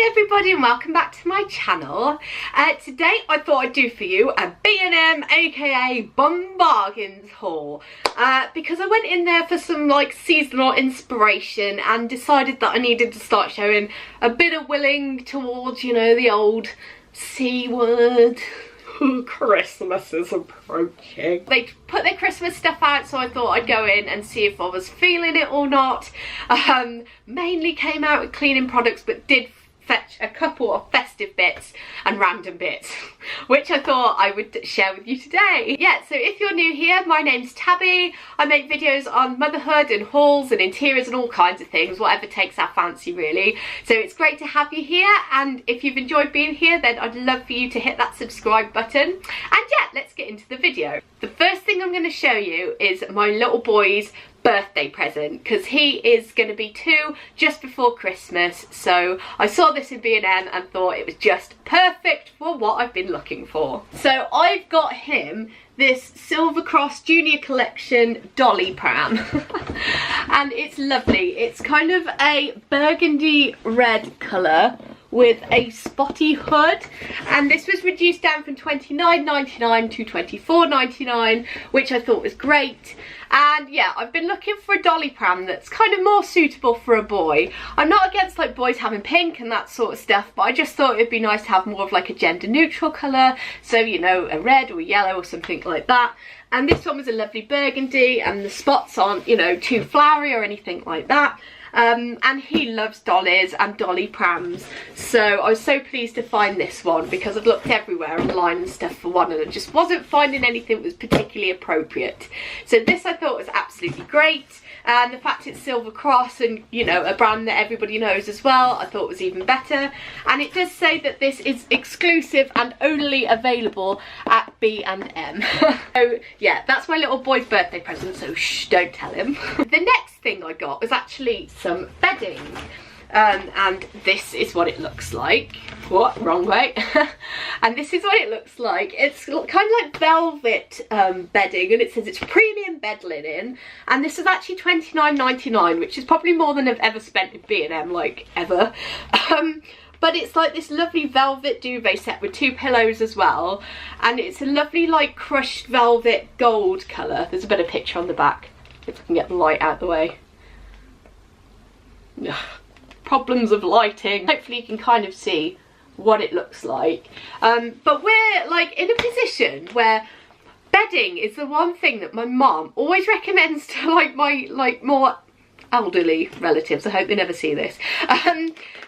Hi everybody and welcome back to my channel. Today I thought I'd do for you a B&M aka Bum Bargains haul because I went in there for some like seasonal inspiration and decided that I needed to start showing a bit of willing towards, you know, the old C word. Christmas is approaching. They put their Christmas stuff out, so I thought I'd go in and see if I was feeling it or not. Mainly came out with cleaning products, but did fetch a couple of festive bits and random bits, which I thought I would share with you today. Yeah, so if you're new here, my name's Tabby. I make videos on motherhood and hauls and interiors and all kinds of things, whatever takes our fancy really. So it's great to have you here, and if you've enjoyed being here, then I'd love for you to hit that subscribe button. And yeah, let's get into the video. The first thing I'm going to show you is my little boy's birthday present, because he is going to be 2 just before Christmas, so I saw this in B&M and thought it was just perfect for what I've been looking for. So I've got him this Silver Cross Junior Collection dolly pram and it's lovely. It's kind of a burgundy red colour with a spotty hood, and this was reduced down from $29.99 to $24.99, which I thought was great. And yeah, I've been looking for a dolly pram that's kind of more suitable for a boy. I'm not against like boys having pink and that sort of stuff, but I just thought it'd be nice to have more of like a gender neutral colour, so you know, a red or a yellow or something like that. And this one was a lovely burgundy, and the spots aren't, you know, too flowery or anything like that. And he loves dollies and dolly prams, so I was so pleased to find this one, because I've looked everywhere online and stuff for one and I just wasn't finding anything that was particularly appropriate. So this I thought was absolutely great, and the fact it's Silver Cross and, you know, a brand that everybody knows as well, I thought was even better. And it does say that this is exclusive and only available at B&M. So yeah, that's my little boy's birthday present, so shh, don't tell him. The next thing I got was actually some bedding, and this is what it looks like. What? Wrong way. And this is what it looks like. It's kind of like velvet bedding, and it says it's premium bed linen, and this is actually $29.99, which is probably more than I've ever spent at B&M, like ever. But it's like this lovely velvet duvet set with 2 pillows as well, and it's a lovely like crushed velvet gold colour. There's a better picture on the back if I can get the light out the way. Ugh, problems of lighting. Hopefully you can kind of see what it looks like. But we're like in a position where bedding is the one thing that my mom always recommends to like my more elderly relatives. I hope they never see this.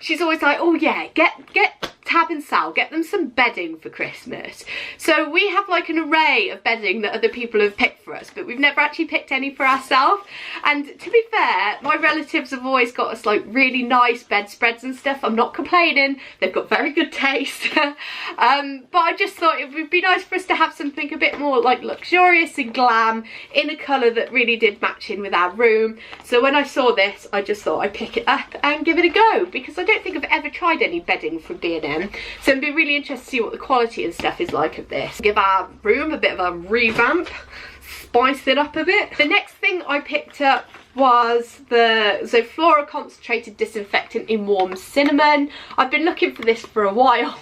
She's always like, oh yeah, get Tab and Sal, get them some bedding for Christmas. So we have like an array of bedding that other people have picked for us, but we've never actually picked any for ourselves. And to be fair, my relatives have always got us like really nice bedspreads and stuff. I'm not complaining, they've got very good taste. But I just thought it would be nice for us to have something a bit more like luxurious and glam in a colour that really did match in with our room. So when I saw this, I just thought I'd pick it up and give it a go, because I don't think I've ever tried any bedding from B&M. So I'd be really interested to see what the quality and stuff is like of this. Give our room a bit of a revamp, spice it up a bit. The next thing I picked up was the Zoflora Concentrated Disinfectant in Warm Cinnamon. I've been looking for this for a while.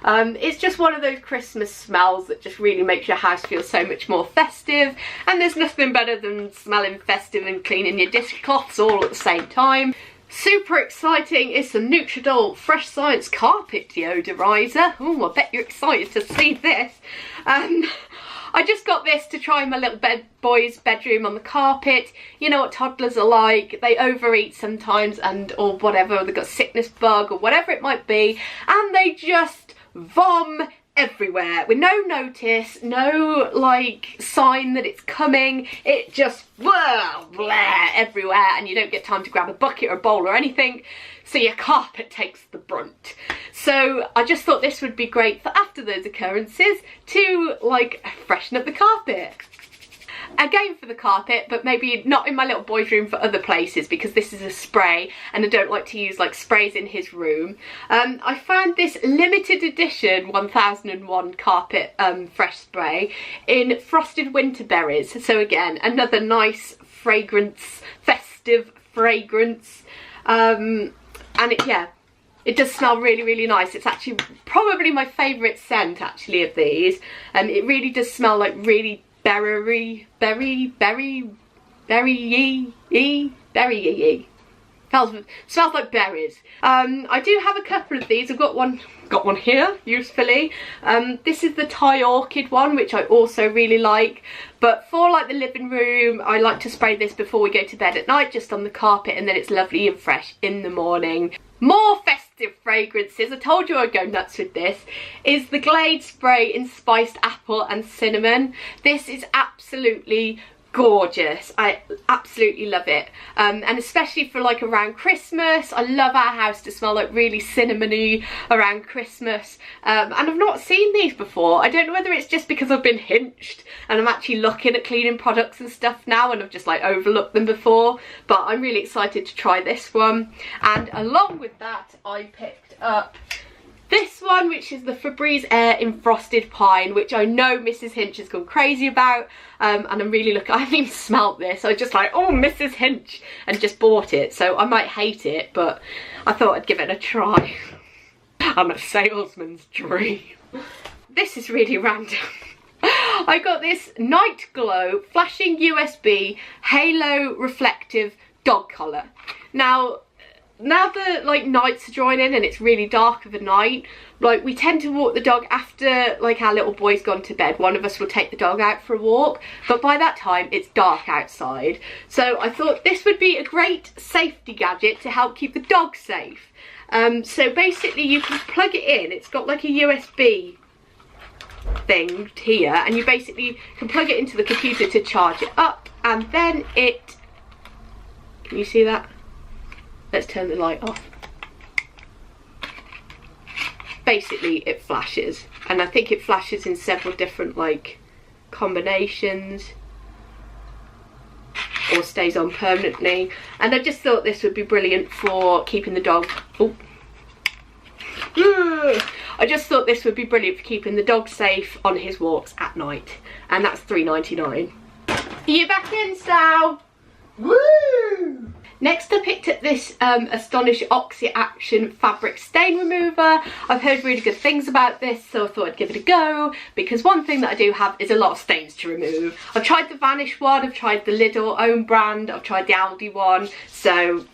It's just one of those Christmas smells that just really makes your house feel so much more festive, and there's nothing better than smelling festive and cleaning your dishcloths all at the same time. Super exciting is some Nutridol Fresh Science Carpet Deodorizer. Oh, I bet you're excited to see this. I just got this to try my little boy's bedroom on the carpet. You know what toddlers are like, they overeat sometimes or whatever, they've got sickness bug or whatever it might be, and they just vom everywhere with no notice, no like sign that it's coming. It just blah, blah, everywhere, and you don't get time to grab a bucket or a bowl or anything, so your carpet takes the brunt. So I just thought this would be great for after those occurrences to like freshen up the carpet. Again for the carpet, but maybe not in my little boy's room, for other places, because this is a spray and I don't like to use like sprays in his room. I found this limited edition 1001 carpet fresh spray in Frosted Winter Berries. So again, another nice fragrance, festive fragrance. And yeah, It does smell really, really nice. It's actually probably my favourite scent, actually, of these. It really does smell like really berry-y. Smells like berries. I do have a couple of these. I've got one here, usefully. This is the Thai Orchid one, which I also really like. But for like the living room, I like to spray this before we go to bed at night, just on the carpet, and then it's lovely and fresh in the morning. More festive fragrances, I told you I'd go nuts with this, is the Glade spray in spiced apple and cinnamon. This is absolutely gorgeous. I absolutely love it, and especially for like around Christmas. I love our house to smell like really cinnamony around Christmas, and I've not seen these before. I don't know whether it's just because I've been hinched and I'm actually looking at cleaning products and stuff now and I've just like overlooked them before, but I'm really excited to try this one. And along with that, I picked up this one, which is the Febreze Air in Frosted Pine, which I know Mrs. Hinch has gone crazy about, and I'm really looking. I haven't even smelt this. I was just like, oh, Mrs. Hinch, and just bought it. So I might hate it, but I thought I'd give it a try. I'm a salesman's dream. This is really random. I got this Night Glow Flashing USB Halo Reflective Dog Collar. Now the like nights are drawing in and it's really dark of a night, like we tend to walk the dog after like our little boy's gone to bed. One of us will take the dog out for a walk, but by that time it's dark outside. So I thought this would be a great safety gadget to help keep the dog safe. So basically you can plug it in. It's got like a USB thing here, and you basically can plug it into the computer to charge it up, and then it, can you see that? Let's turn the light off. Basically it flashes, and I think it flashes in several different like combinations, or stays on permanently. And I just thought this would be brilliant for keeping the dog, I just thought this would be brilliant for keeping the dog safe on his walks at night, and that's £3.99. Are you back in, Sal? Woo! Next I picked up this Astonish Oxy Action Fabric Stain Remover. I've heard really good things about this, so I thought I'd give it a go, because one thing that I do have is a lot of stains to remove. I've tried the Vanish one, I've tried the Lidl own brand, I've tried the Aldi one, so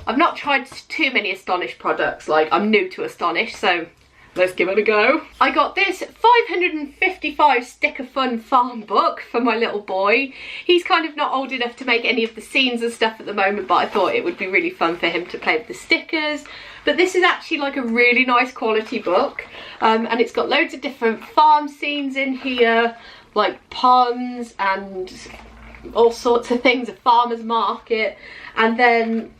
I've not tried too many Astonish products. Like, I'm new to Astonish, so let's give it a go. I got this 555 Sticker Fun farm book for my little boy. He's kind of not old enough to make any of the scenes and stuff at the moment, but I thought it would be really fun for him to play with the stickers. But this is actually like a really nice quality book, and it's got loads of different farm scenes in here, like ponds and all sorts of things, a farmer's market, and then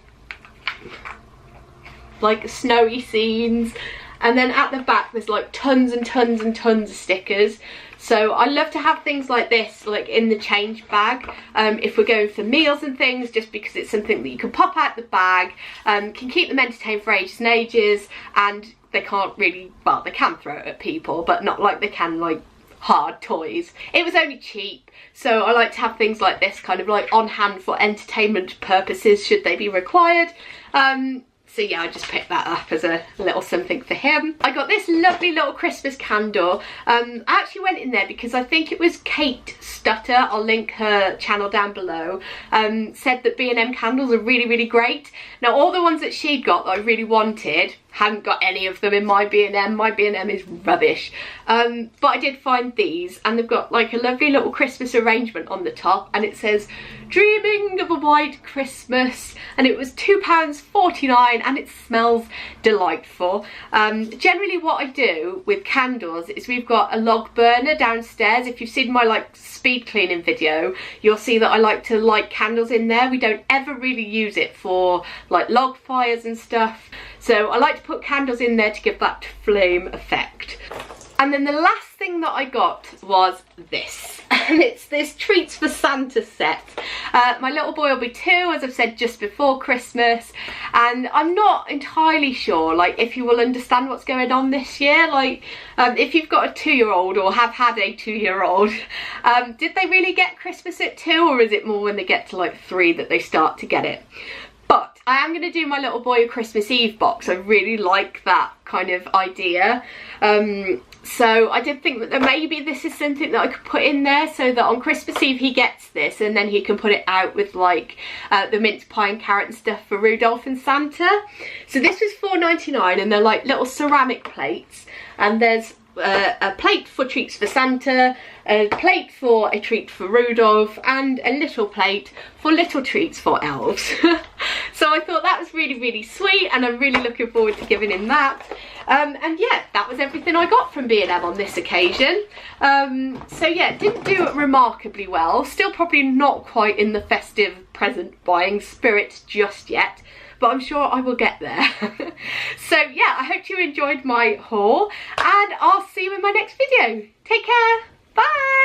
like snowy scenes. And then at the back there's like tons and tons and tons of stickers. So I love to have things like this like in the change bag if we're going for meals and things, just because it's something that you can pop out the bag, can keep them entertained for ages and ages, and they can't really, well, they can throw it at people, but not like they can like hard toys. It was only cheap, so I like to have things like this kind of like on hand for entertainment purposes should they be required. So yeah, I just picked that up as a little something for him. I got this lovely little Christmas candle. I actually went in there because I think it was Kate Stutter, I'll link her channel down below, said that B&M candles are really, really great. Now all the ones that she got that I really wanted, hadn't got any of them in my B&M. My B&M is rubbish. But I did find these, and they've got like a lovely little Christmas arrangement on the top, and it says dreaming of a white Christmas, and it was £2.49, and it smells delightful. Generally what I do with candles is we've got a log burner downstairs. If you've seen my like speed cleaning video, you'll see that I like to light candles in there. We don't ever really use it for like log fires and stuff, so I like to put candles in there to give that flame effect. And then the last thing that I got was this, and it's this Treats for Santa set. My little boy will be 2, as I've said, just before Christmas, and I'm not entirely sure like if you will understand what's going on this year. Like if you've got a 2-year-old or have had a 2-year-old, did they really get Christmas at 2, or is it more when they get to like 3 that they start to get it? But I am going to do my little boy a Christmas Eve box. I really like that kind of idea. So I did think that maybe this is something that I could put in there so that on Christmas Eve he gets this and then he can put it out with like the mince pie and carrot and stuff for Rudolph and Santa. So this was £4.99 and they're like little ceramic plates, and there's a plate for treats for Santa, a plate for a treat for Rudolph, and a little plate for little treats for elves. So I thought that was really, really sweet, and I'm really looking forward to giving him that. And yeah, that was everything I got from B&M on this occasion. So yeah, didn't do it remarkably well. Still probably not quite in the festive present buying spirit just yet, but I'm sure I will get there. So yeah, I hope you enjoyed my haul, and I'll see you in my next video. Take care, bye!